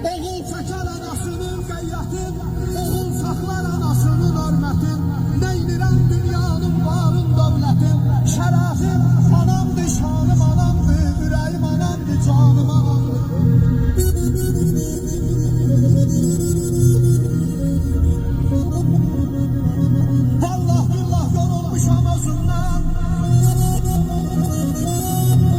Oğul çəkər anasının qəyyətin, oğul saxlar anasının hörmətin. Neynirəm dünyanın varın dövlətin, şərəfim anamdır, şanım anamdır, ürəyim anamdır, canım anamdır. Vallah billah yorulmuşam özümdən,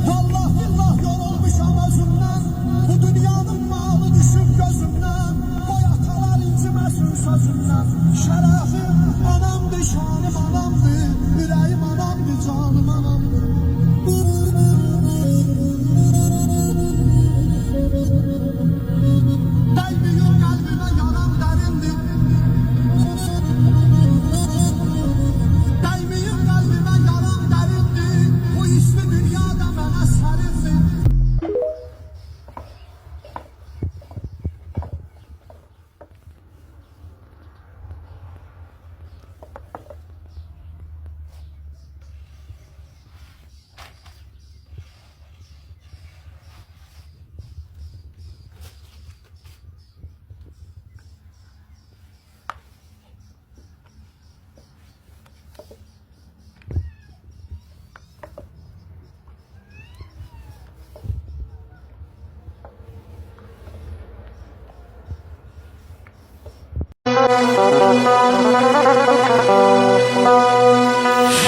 vallah billah yorulmuşam özümdən. Bu dünyanın malı düşüb gözümdən, qoy atalar inciməsin sözümdən. Şərəfim anamdır, şanım anamdır, ürəyim anamdır, canım anamdır. Dəymiyor qəlbimə yaram dərindir, dəymiyor qəlbimə yaram dərindir. Bu ismi dünyada mənə sərindir.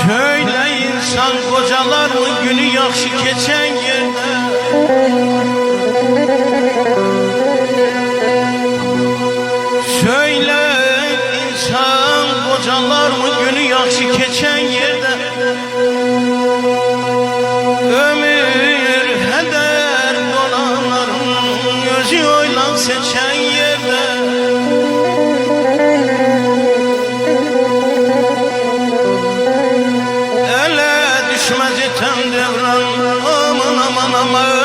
Şöyle insan kocalar mı günü yaxşı geçen yerde? Şöyle insan kocalar mı günü yaxşı geçen yerde? Ömür heder dolanların gözü oylan seçen yerde. Ele düşmez eten devran, aman aman aman.